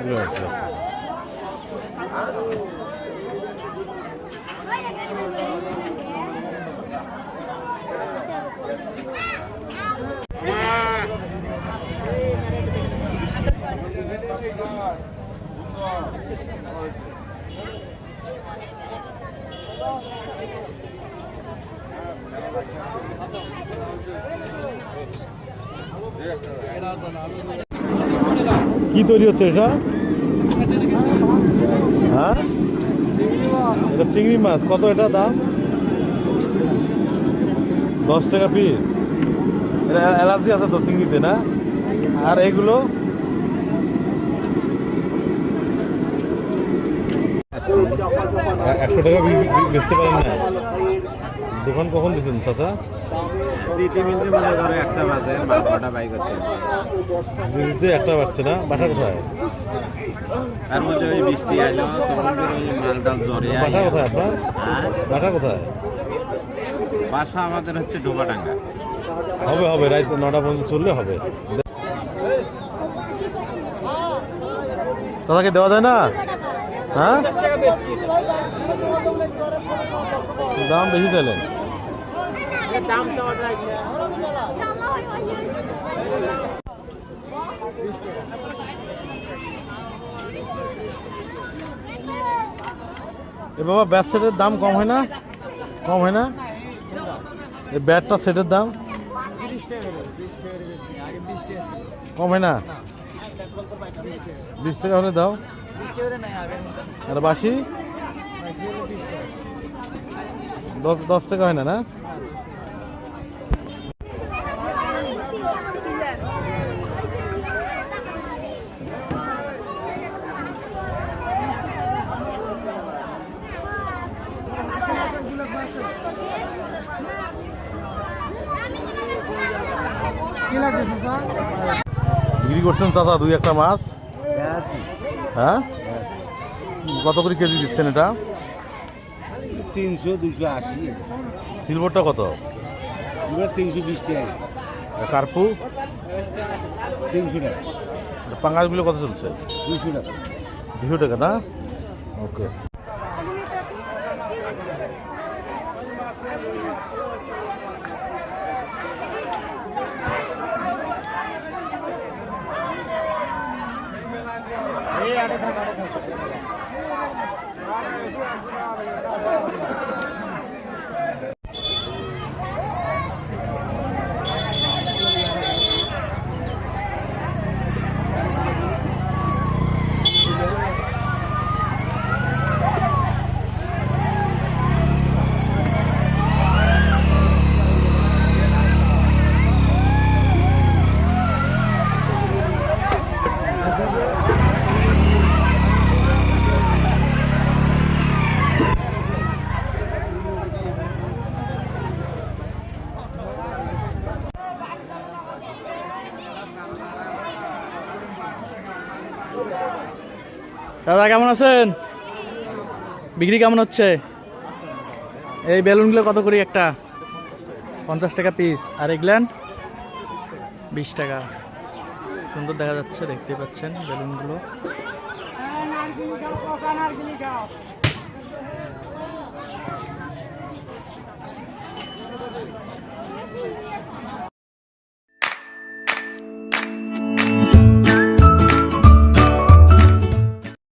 অনেকগুলো আছে। কি তৈরি হচ্ছে এটা? হ্যাঁ, এটা চিংড়ি মাছ। কত এটা দাম? 10 টাকা পিস। এটা অ্যালার্জি আছে তো চিংড়িতে, না? আর এগুলো 100 টাকা বেচতে পারেন না? দোকান কখন দিচ্ছেন চাচা? 2-3 মিনিটের মধ্যে ধরো 1টা বাজে, মালটা বাই করতে দিতে 1টা বাজছে না? বাসা কোথায়? তার মধ্যে ওই বৃষ্টি আইলো, তখন ওই মালটা জ্বরে বাসা কোথায় আপনার? বাসা কোথায়? বাসা আমাদের হচ্ছে ডোবাডাঙ্গা। হবে হবে, রাত 9টা পর্যন্ত চললে হবে। দাদাকে দেওয়া যায় না? হ্যাঁ, দাম বেশি চাইলেন। এ বাবা, ব্যাট সেটের দাম কম হয় না? কম হয় না? এই ব্যাটটা সেটের দাম কম হয় না? 20 টাকা হলে দাও। আর বাসি 10 টাকা হয় না? না, বিক্রি করছেন চাচা 2-1টা মাছ? হ্যাঁ, কত করে কেজি দিচ্ছেন এটা? 300, 280। সিলভারটা কত? 320 টাকা। কার্পু 300 টাকা। পাঙ্গাসগুলো কত চলছে? 200 টাকা। 200 টাকা না? ওকে। দাদা কেমন আছেন? বিক্রি কেমন হচ্ছে? এই বেলুনগুলো কত করে একটা? 50 টাকা পিস। আর এগুলান 20 টাকা। সুন্দর দেখা যাচ্ছে, দেখতে পাচ্ছেন বেলুনগুলো।